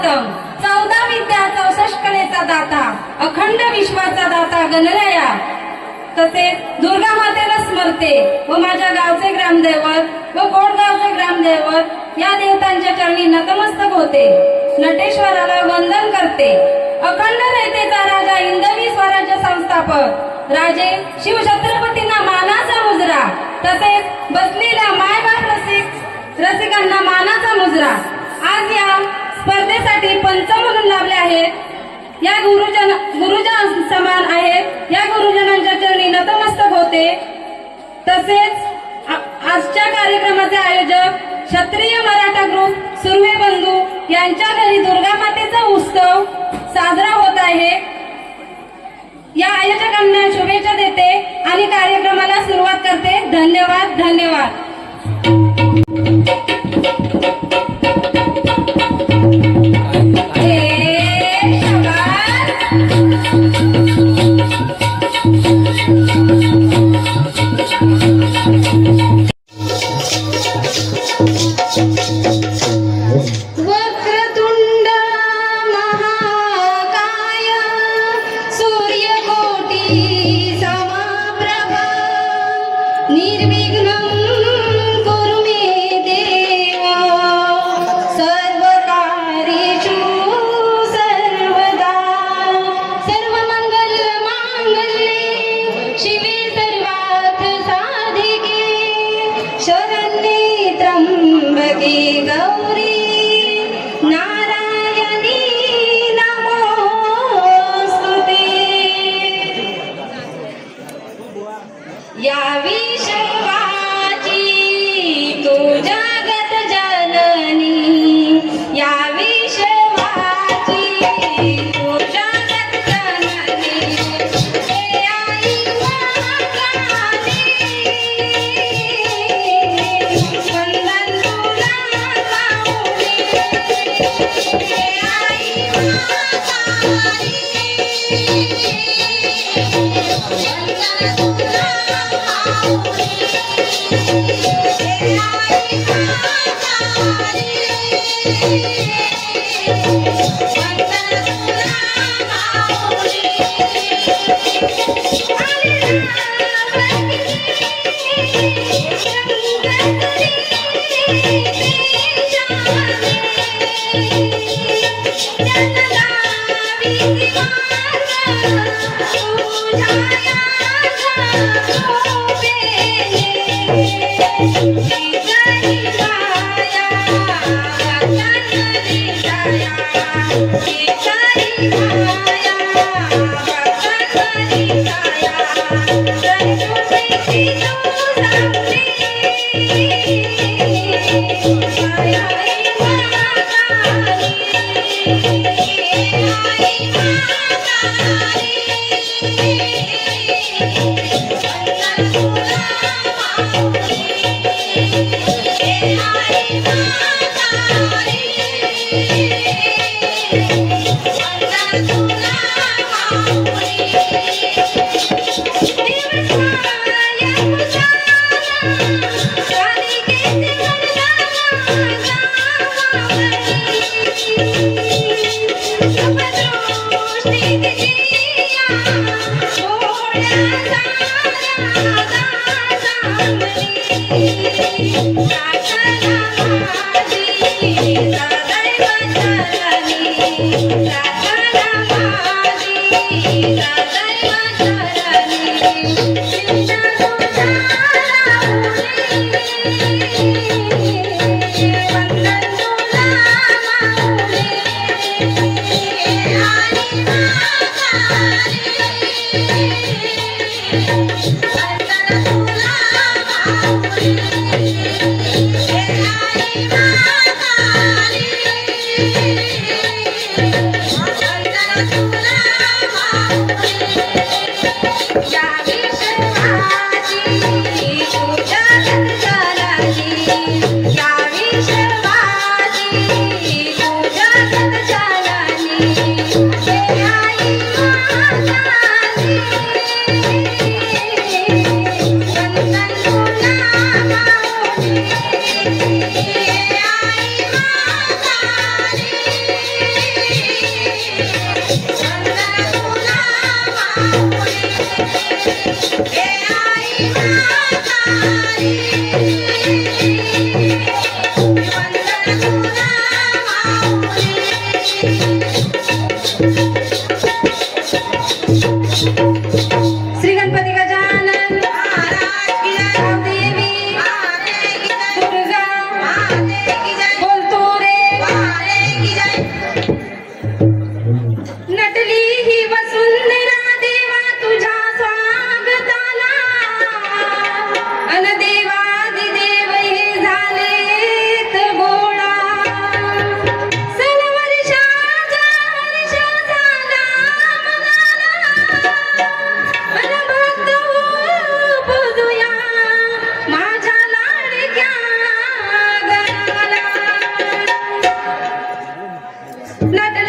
प्रथम 14 विद्या 64 कलेचा दाता अखंड विश्वाचा दाता गणराया तसेच दुर्गा मातेला स्मरते व माझ्या गावचे ग्रामदैवत व कोटगावचे ग्रामदैवत या देवतांच्या चरणी नतमस्तक होते। नटेश्वराला वंदन करते। अखंड रयतेचा राजा हिंदवी स्वराज्य संस्थापक राजे शिवछत्रपतींना मानाचा मुजरा तसेच बसलेल्या मायबाप रसिकांना मानाचा मुजरा। आज या स्पर्धेसाठी पंच म्हणून लाभले आहेत या गुरुजन समान आहेत। या गुरुजनांच्या चरणी नतमस्तक होते। तसेच आजच्या कार्यक्रमाचे आयोजक क्षत्रिय मराठा ग्रुप सुर्वे बंधू यांच्या घरी दुर्गा मातेचा उत्सव साजरा होत आहे। या आयोजकांना शुभेच्छा देते आणि कार्यक्रमाला सुरुवात करते। धन्यवाद धन्यवाद। वक्रतुंड महाकाय सूर्यकोटी समप्रभा निर्विघ्नं कुरु मे देव सर्वकार्येषु सर्वदा सर्वमंगल मांगल्ये शिवे सर्वार्थ साधिके शरण्ये त्र्यंबके गौरी नारायणी नमोस्तुते। या विश्वाची तू जगत जननी या विश्वाची तू जगत जननी हे आई महाकाली वंदन तुला माऊली हे आई महाकाली वंदन तुला माऊली हे आई महाकाली वंदन तुला माऊली। जय माया नट